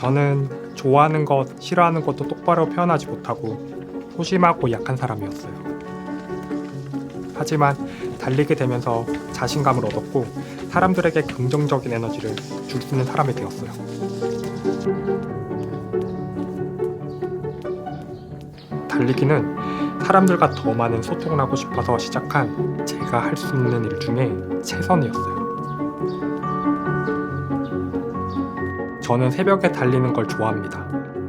저는 좋아하는 것, 싫어하는 것도 똑바로 표현하지 못하고 소심하고 약한 사람이었어요. 하지만 달리게 되면서 자신감을 얻었고 사람들에게 긍정적인 에너지를 줄 수 있는 사람이 되었어요. 달리기는 사람들과 더 많은 소통을 하고 싶어서 시작한 제가 할 수 있는 일 중에 최선이었어요. 저는 새벽에 달리는 걸 좋아합니다.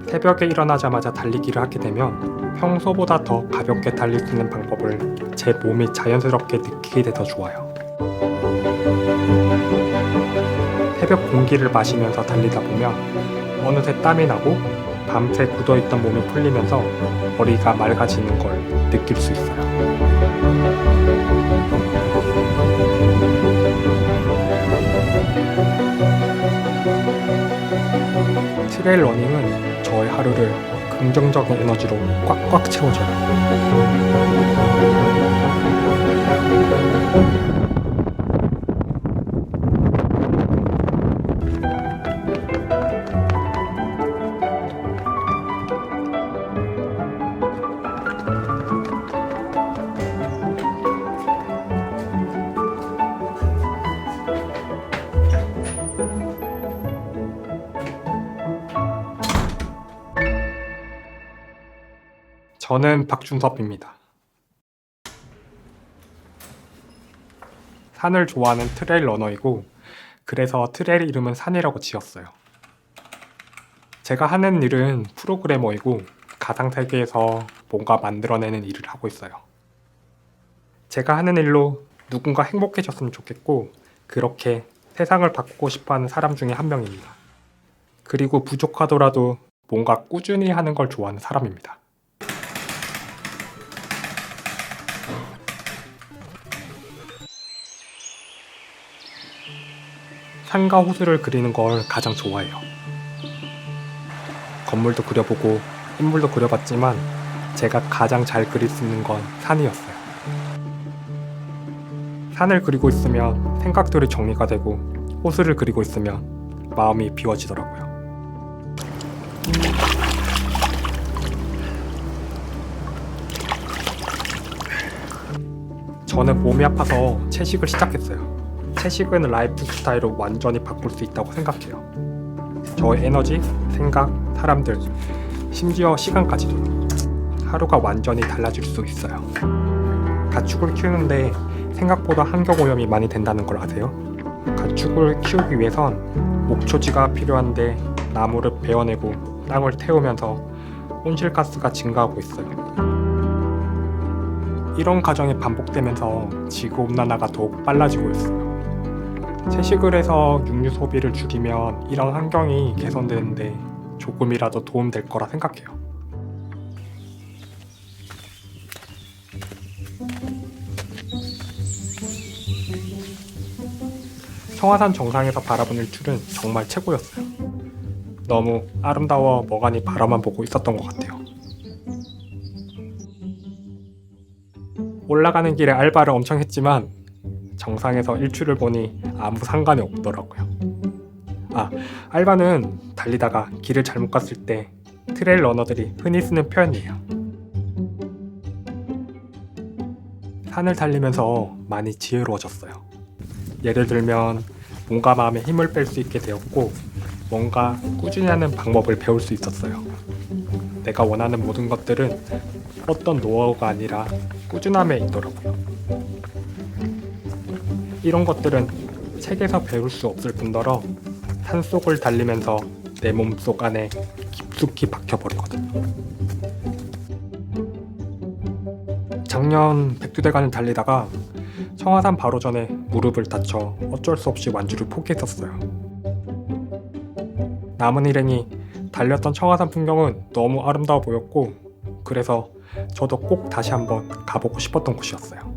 새벽에 일어나자마자 달리기를 하게 되면 평소보다 더 가볍게 달릴 수 있는 방법을 제 몸이 자연스럽게 느끼게 돼서 좋아요. 새벽 공기를 마시면서 달리다 보면 어느새 땀이 나고 밤새 굳어있던 몸이 풀리면서 머리가 맑아지는 걸 느낄 수 있어요. 트레일 러닝은 저의 하루를 긍정적인 에너지로 꽉꽉 채워줘요. 저는 박준섭입니다. 산을 좋아하는 트레일 러너이고 그래서 트레일 이름은 산이라고 지었어요. 제가 하는 일은 프로그래머이고 가상 세계에서 뭔가 만들어내는 일을 하고 있어요. 제가 하는 일로 누군가 행복해졌으면 좋겠고 그렇게 세상을 바꾸고 싶어하는 사람 중에 한 명입니다. 그리고 부족하더라도 뭔가 꾸준히 하는 걸 좋아하는 사람입니다. 산과 호수를 그리는 걸 가장 좋아해요. 건물도 그려보고 인물도 그려봤지만 제가 가장 잘 그릴 수 있는 건 산이었어요. 산을 그리고 있으면 생각들이 정리가 되고 호수를 그리고 있으면 마음이 비워지더라고요. 저는 몸이 아파서 채식을 시작했어요. 채식은 라이프 스타일을 완전히 바꿀 수 있다고 생각해요. 저의 에너지, 생각, 사람들, 심지어 시간까지도 하루가 완전히 달라질 수 있어요. 가축을 키우는데 생각보다 환경오염이 많이 된다는 걸 아세요? 가축을 키우기 위해선 목초지가 필요한데 나무를 베어내고 땅을 태우면서 온실가스가 증가하고 있어요. 이런 과정이 반복되면서 지구온난화가 더욱 빨라지고 있어요. 채식을 해서 육류 소비를 줄이면 이런 환경이 개선되는데 조금이라도 도움될 거라 생각해요. 청화산 정상에서 바라본 일출은 정말 최고였어요. 너무 아름다워 멍하니 바라만 보고 있었던 것 같아요. 올라가는 길에 알바를 엄청 했지만 정상에서 일출을 보니 아무 상관이 없더라고요. 알바는 달리다가 길을 잘못 갔을 때 트레일 러너들이 흔히 쓰는 표현이에요. 산을 달리면서 많이 지혜로워졌어요. 예를 들면 몸과 마음에 힘을 뺄 수 있게 되었고 뭔가 꾸준히 하는 방법을 배울 수 있었어요. 내가 원하는 모든 것들은 어떤 노하우가 아니라 꾸준함에 있더라고요. 이런 것들은 책에서 배울 수 없을 뿐더러 산속을 달리면서 내 몸속 안에 깊숙이 박혀버리거든요. 작년 백두대간을 달리다가 청화산 바로 전에 무릎을 다쳐 어쩔 수 없이 완주를 포기했었어요. 남은 일행이 달렸던 청화산 풍경은 너무 아름다워 보였고 그래서 저도 꼭 다시 한번 가보고 싶었던 곳이었어요.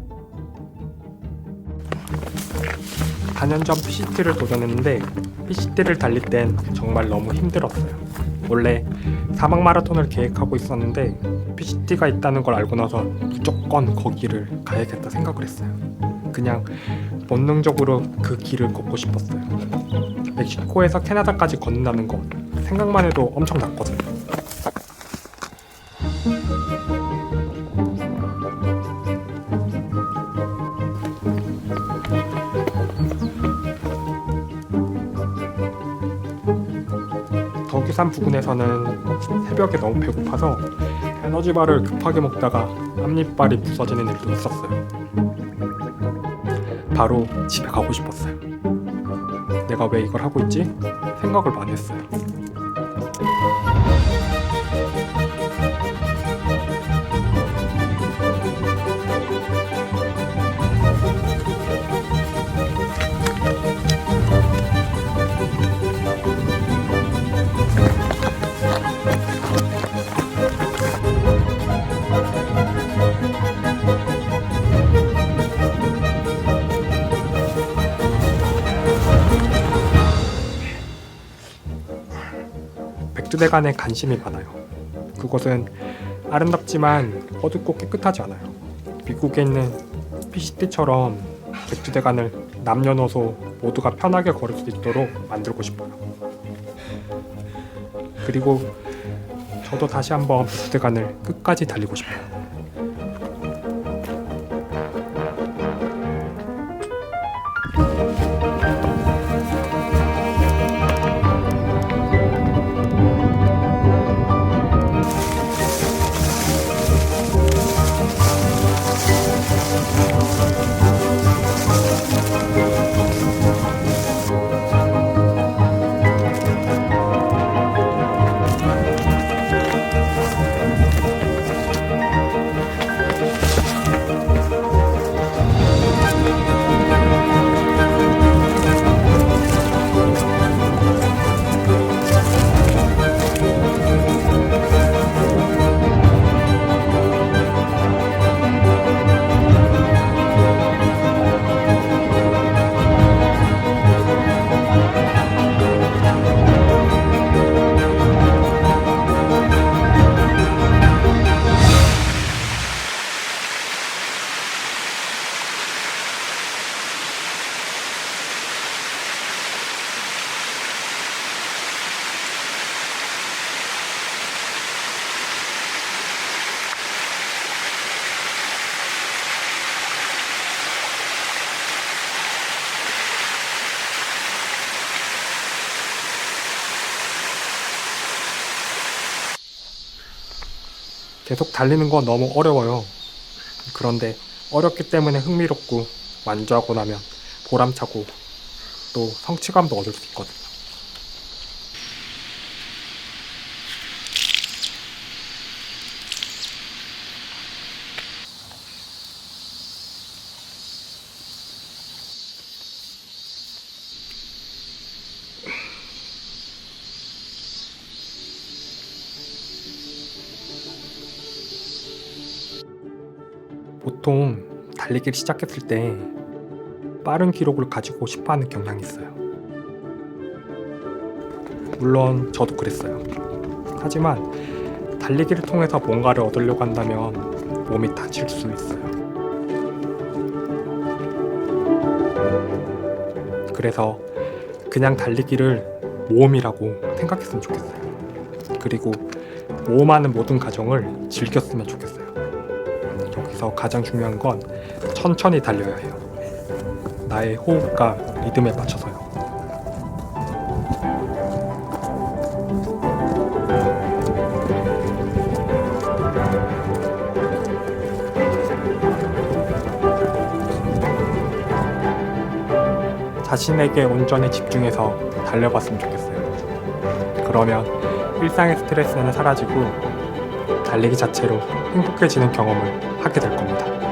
4년 전 PCT를 도전했는데 PCT를 달릴 땐 정말 너무 힘들었어요. 원래 사막 마라톤을 계획하고 있었는데 PCT가 있다는 걸 알고 나서 무조건 거기를 가야겠다 생각을 했어요. 그냥 본능적으로 그 길을 걷고 싶었어요. 멕시코에서 캐나다까지 걷는다는 것 생각만 해도 엄청 낫거든요. 덕유산 부근에서는 새벽에 너무 배고파서 에너지바를 급하게 먹다가 앞니빨이 부서지는 일도 있었어요. 바로 집에 가고 싶었어요. 내가 왜 이걸 하고 있지? 생각을 많이 했어요. 백두대간에 관심이 많아요. 그곳은 아름답지만 어둡고 깨끗하지 않아요. 미국에 있는 피시티처럼 백두대간을 남녀노소 모두가 편하게 걸을 수 있도록 만들고 싶어요. 그리고 저도 다시 한번 백두대간을 끝까지 달리고 싶어요. 계속 달리는 건 너무 어려워요. 그런데 어렵기 때문에 흥미롭고 완주하고 나면 보람차고 또 성취감도 얻을 수 있거든요. 보통 달리기를 시작했을 때 빠른 기록을 가지고 싶어하는 경향이 있어요. 물론 저도 그랬어요. 하지만 달리기를 통해서 뭔가를 얻으려고 한다면 몸이 다칠 수 있어요. 그래서 그냥 달리기를 모험이라고 생각했으면 좋겠어요. 그리고 모험하는 모든 과정을 즐겼으면 좋겠어요. 여기서 가장 중요한 건 천천히 달려야 해요. 나의 호흡과 리듬에 맞춰서요. 자신에게 온전히 집중해서 달려봤으면 좋겠어요. 그러면 일상의 스트레스는 사라지고 달리기 자체로 행복해지는 경험을 하게 될 겁니다.